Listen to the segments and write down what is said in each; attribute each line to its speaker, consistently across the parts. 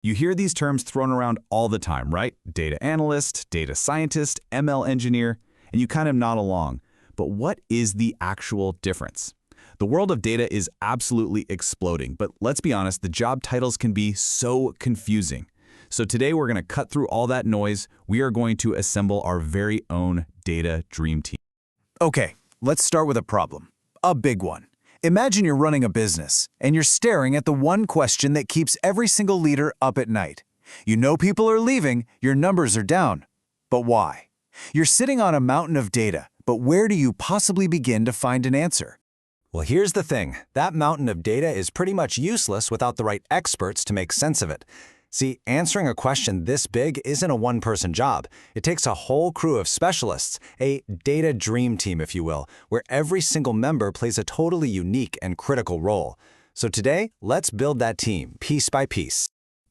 Speaker 1: You hear these terms thrown around all the time, right? Data analyst, data scientist, ML engineer, and you kind of nod along. But what is the actual difference? The world of data is absolutely exploding, but let's be honest, the job titles can be so confusing. So today we're going to cut through all that noise. We are going to assemble our very own data dream team.
Speaker 2: Okay, let's start with a problem. A big one. Imagine you're running a business, and you're staring at the one question that keeps every single leader up at night. You know people are leaving, your numbers are down. But why? You're sitting on a mountain of data, but where do you possibly begin to find an answer?
Speaker 3: Well, here's the thing. That mountain of data is pretty much useless without the right experts to make sense of it. See, answering a question this big isn't a one-person job. It takes a whole crew of specialists, a data dream team, if you will, where every single member plays a totally unique and critical role. So today, let's build that team, piece by piece.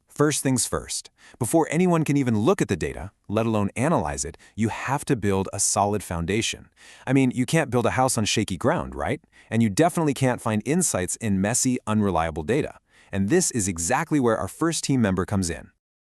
Speaker 4: First things first. Before anyone can even look at the data, let alone analyze it, you have to build a solid foundation. I mean, you can't build a house on shaky ground, right? And you definitely can't find insights in messy, unreliable data. And this is exactly where our first team member comes in.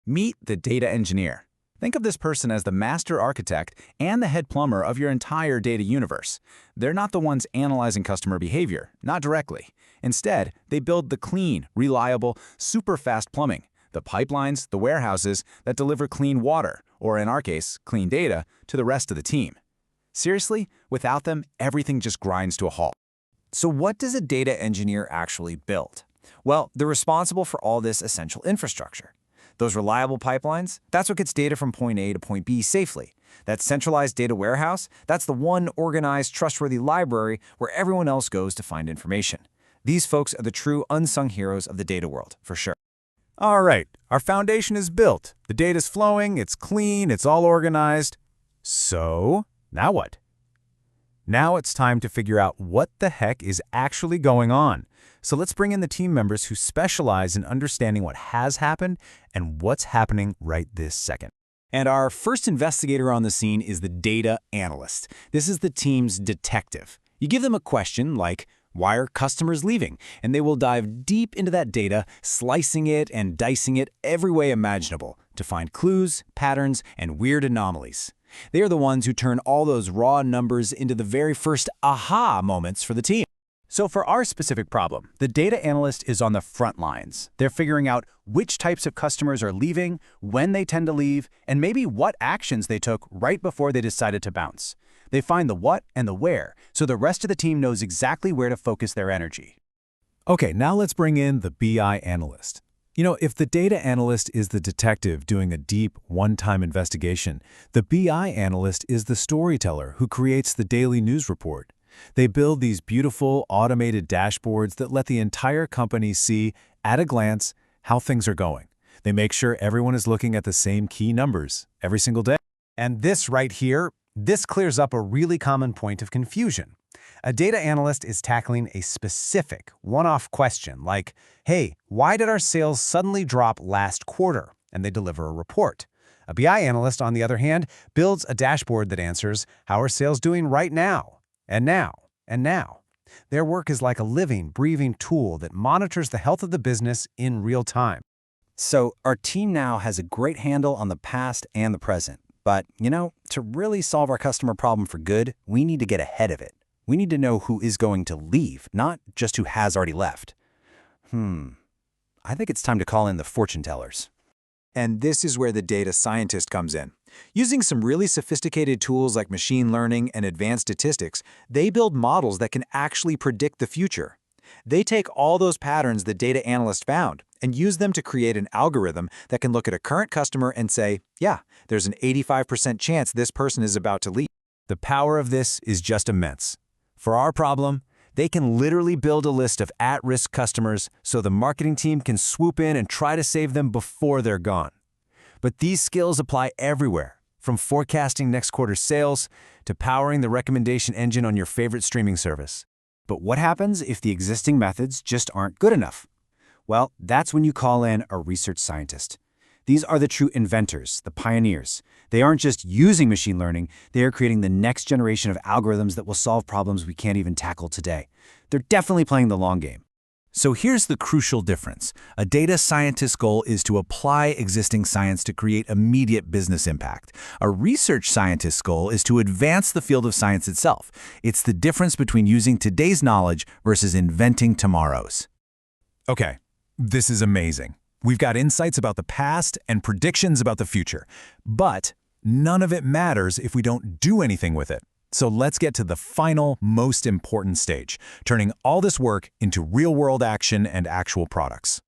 Speaker 1: Meet the data engineer. Think of this person as the master architect and the head plumber of your entire data universe. They're not the ones analyzing customer behavior, not directly. Instead, they build the clean, reliable, super fast plumbing, the pipelines, the warehouses that deliver clean water, or in our case, clean data, to the rest of the team. Seriously, without them, everything just grinds to a halt.
Speaker 2: So what does a data engineer actually build? Well, they're responsible for all this essential infrastructure. Those reliable pipelines, that's what gets data from point A to point B safely. That centralized data warehouse, that's the one organized, trustworthy library where everyone else goes to find information. These folks are the true unsung heroes of the data world, for sure.
Speaker 1: All right, our foundation is built. The data's flowing, it's clean, it's all organized. So, now what? Now it's time to figure out what the heck is actually going on. So let's bring in the team members who specialize in understanding what has happened and what's happening right this second. And our first investigator on the scene is the data analyst. This is the team's detective. You give them a question like, why are customers leaving? And they will dive deep into that data, slicing it and dicing it every way imaginable to find clues, patterns, and weird anomalies. They are the ones who turn all those raw numbers into the very first aha moments for the team. So for our specific problem, the data analyst is on the front lines. They're figuring out which types of customers are leaving, when they tend to leave, and maybe what actions they took right before they decided to bounce. They find the what and the where, so the rest of the team knows exactly where to focus their energy.
Speaker 5: Okay, now let's bring in the BI analyst. You know, if the data analyst is the detective doing a deep, one-time investigation, the BI analyst is the storyteller who creates the daily news report. They build these beautiful, automated dashboards that let the entire company see, at a glance, how things are going. They make sure everyone is looking at the same key numbers every single day.
Speaker 2: And this right here, this clears up a really common point of confusion. A data analyst is tackling a specific, one-off question like, hey, why did our sales suddenly drop last quarter? And they deliver a report. A BI analyst, on the other hand, builds a dashboard that answers, how are sales doing right now? And now, and now. Their work is like a living, breathing tool that monitors the health of the business in real time.
Speaker 3: So our team now has a great handle on the past and the present. But, to really solve our customer problem for good, we need to get ahead of it. We need to know who is going to leave, not just who has already left. I think it's time to call in the fortune tellers.
Speaker 2: And this is where the data scientist comes in. Using some really sophisticated tools like machine learning and advanced statistics, they build models that can actually predict the future. They take all those patterns the data analyst found and use them to create an algorithm that can look at a current customer and say, yeah, there's an 85% chance this person is about to leave.
Speaker 5: The power of this is just immense. For our problem, they can literally build a list of at-risk customers so the marketing team can swoop in and try to save them before they're gone. But these skills apply everywhere, from forecasting next quarter's sales to powering the recommendation engine on your favorite streaming service.
Speaker 2: But what happens if the existing methods just aren't good enough? Well, that's when you call in a research scientist. These are the true inventors, the pioneers. They aren't just using machine learning, they are creating the next generation of algorithms that will solve problems we can't even tackle today. They're definitely playing the long game.
Speaker 5: So here's the crucial difference. A data scientist's goal is to apply existing science to create immediate business impact. A research scientist's goal is to advance the field of science itself. It's the difference between using today's knowledge versus inventing tomorrow's.
Speaker 1: Okay, this is amazing. We've got insights about the past and predictions about the future. But none of it matters if we don't do anything with it. So let's get to the final, most important stage, turning all this work into real-world action and actual products.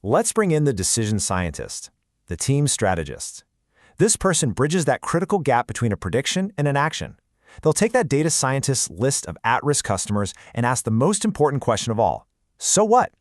Speaker 3: Let's bring in the decision scientist, the team strategist. This person bridges that critical gap between a prediction and an action. They'll take that data scientist's list of at-risk customers and ask the most important question of all. So what?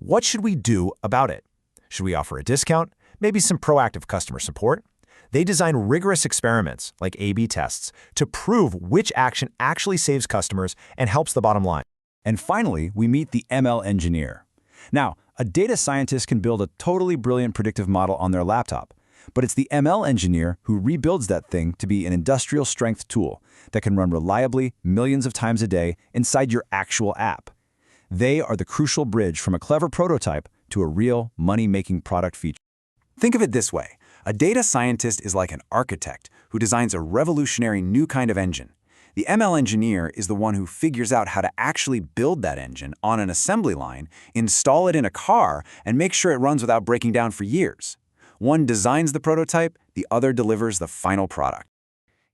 Speaker 3: What should we do about it? Should we offer a discount? Maybe some proactive customer support? They design rigorous experiments, like A/B tests, to prove which action actually saves customers and helps the bottom line.
Speaker 2: And finally, we meet the ML engineer. Now, a data scientist can build a totally brilliant predictive model on their laptop, but it's the ML engineer who rebuilds that thing to be an industrial-strength tool that can run reliably millions of times a day inside your actual app. They are the crucial bridge from a clever prototype to a real money-making product feature.
Speaker 4: Think of it this way. A data scientist is like an architect who designs a revolutionary new kind of engine. The ML engineer is the one who figures out how to actually build that engine on an assembly line, install it in a car, and make sure it runs without breaking down for years. One designs the prototype, the other delivers the final product.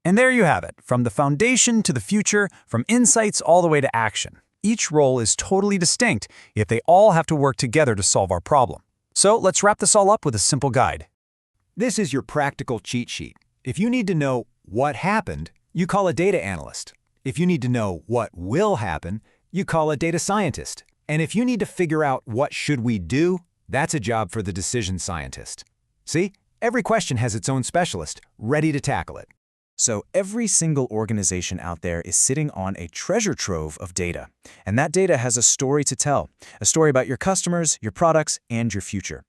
Speaker 1: And there you have it, from the foundation to the future, from insights all the way to action. Each role is totally distinct, yet they all have to work together to solve our problem. So let's wrap this all up with a simple guide. This is your practical cheat sheet. If you need to know what happened, you call a data analyst. If you need to know what will happen, you call a data scientist. And if you need to figure out what should we do, that's a job for the decision scientist. See, every question has its own specialist, ready to tackle it.
Speaker 3: So every single organization out there is sitting on a treasure trove of data. And that data has a story to tell, a story about your customers, your products, and your future.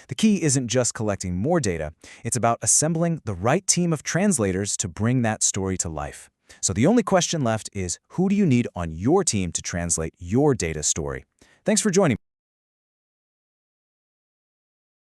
Speaker 3: The key isn't just collecting more data, it's about assembling the right team of translators to bring that story to life. So the only question left is, who do you need on your team to translate your data story? Thanks for joining me.